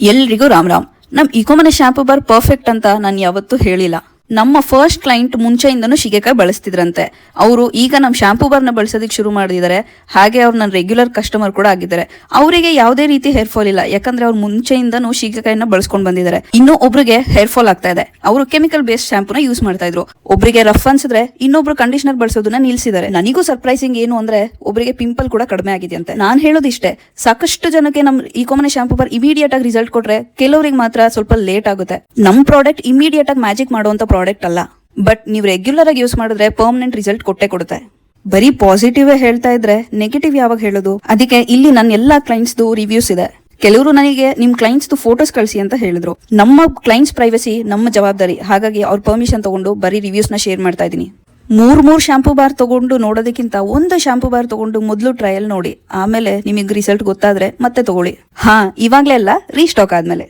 ಎಲ್ರಿಗೂ ರಾಮ್ ರಾಮ್. ನಮ್ ಇಕೋಮನೆ shampoo bar perfect ಅಂತ ನಾನು ಯಾವತ್ತೂ ಹೇಳಿಲ್ಲ. ನಮ್ಮ ಫಸ್ಟ್ ಕ್ಲೈಂಟ್ ಮುಂಚೆಯಿಂದನೂ ಶಿಗೆಕಾಯಿ ಬಳಸ್ತಿದ್ರಂತೆ. ಅವರು ಈಗ ನಮ್ಮ ಶಾಂಪೂ ಬಾರ್ನ ಬಳಸೋದಕ್ಕೆ ಶುರು ಮಾಡಿದ್ದಾರೆ. ಹಾಗೆ ಅವ್ರು ನನ್ನ ರೆಗ್ಯುಲರ್ ಕಸ್ಟಮರ್ ಕೂಡ ಆಗಿದ್ದಾರೆ. ಅವರಿಗೆ ಯಾವುದೇ ರೀತಿ ಹೇರ್ ಫಾಲ್ ಇಲ್ಲ, ಯಾಕಂದ್ರೆ ಅವ್ರು ಮುಂಚೆಯಿಂದನೂ ಶಿಗೆಕಾಯಿನ ಬಳಸ್ಕೊಂಡು ಬಂದಿದ್ದಾರೆ. ಇನ್ನು ಒಬ್ರಿಗೆ ಹೇರ್ ಫಾಲ್ ಆಗ್ತಾ ಇದೆ, ಅವರು ಕೆಮಿಕಲ್ ಬೇಸ್ಡ್ ಶಾಂಪೂನ ಯೂಸ್ ಮಾಡ್ತಾ ಇದ್ರು. ಒಬ್ರಿಗೆ ರಫ್ ಅನ್ಸಿದ್ರೆ ಇನ್ನೊಬ್ರು ಕಂಡೀಷನರ್ ಬಳಸೋದನ್ನ ನಿಲ್ಸಿದ್ದಾರೆ. ನನಗೂ ಸರ್ಪ್ರೈಸಿಂಗ್ ಏನು ಅಂದ್ರೆ ಒಬ್ರಿಗೆ ಪಿಂಪಲ್ ಕೂಡ ಕಡಿಮೆ ಆಗಿದೆ ಅಂತೆ. ನಾನ್ ಹೇಳೋದಿಷ್ಟೇ, ಸಾಕಷ್ಟು ಜನಕ್ಕೆ ನಮ್ ಇಕೋಮನೆ ಶಾಂಪೂ ಬಾರ್ ಇಮಿಡಿಯೇಟ್ ಆಗಿ ರಿಸಲ್ಟ್ ಕೊಟ್ರೆ ಕೆಲವರಿಗೆ ಮಾತ್ರ ಸ್ವಲ್ಪ ಲೇಟ್ ಆಗುತ್ತೆ. ನಮ್ ಪ್ರಾಡಕ್ಟ್ ಇಮಿಡಿಯೇಟ್ ಆಗಿ ಮ್ಯಾಜಿಕ್ ಮಾಡುವಂತ ಪ್ರಾಡಕ್ಟ್ ಅಲ್ಲ, ಬಟ್ ನೀವು ರೆಗ್ಯುಲರ್ ಆಗಿ ಯೂಸ್ ಮಾಡಿದ್ರೆ ಪರ್ಮನೆಂಟ್ ರಿಸಲ್ಟ್ ಕೊಟ್ಟೆ ಕೊಡುತ್ತೆ. ಬರೀ ಪಾಸಿಟಿವ್ ಹೇಳ್ತಾ ಇದ್ರೆ ನೆಗೆಟಿವ್ ಯಾವಾಗ ಹೇಳೋದು? ಅದಕ್ಕೆ ಇಲ್ಲಿ ನನ್ನ ಎಲ್ಲಾ ಕ್ಲೈಂಟ್ಸ್ ರಿವ್ಯೂಸ್ ಇದೆ. ಕೆಲವರು ನನಗೆ ನಿಮ್ ಕ್ಲೈಂಟ್ಸ್ ಫೋಟೋಸ್ ಕಳಿಸಿ ಅಂತ ಹೇಳಿದ್ರು. ನಮ್ಮ ಕ್ಲೈಂಟ್ಸ್ ಪ್ರೈವಸಿ ನಮ್ಮ ಜವಾಬ್ದಾರಿ, ಹಾಗಾಗಿ ಅವ್ರ ಪರ್ಮಿಷನ್ ತಗೊಂಡು ಬರೀ ರಿವ್ಯೂಸ್ ನ ಶೇರ್ ಮಾಡ್ತಾ ಇದೀನಿ. ಮೂರ್ ಶಾಂಪೂ ಬಾರ್ ತಗೊಂಡು ನೋಡೋದಕ್ಕಿಂತ ಒಂದು ಶಾಂಪೂ ಬಾರ್ ತಗೊಂಡು ಮೊದಲು ಟ್ರಯಲ್ ನೋಡಿ, ಆಮೇಲೆ ನಿಮಗೆ ರಿಸಲ್ಟ್ ಗೊತ್ತಾದ್ರೆ ಮತ್ತೆ ತಗೊಳ್ಳಿ. ಇವಾಗ್ಲೇ ಅಲ್ಲ, ರೀಸ್ಟಾಕ್ ಆದ್ಮೇಲೆ.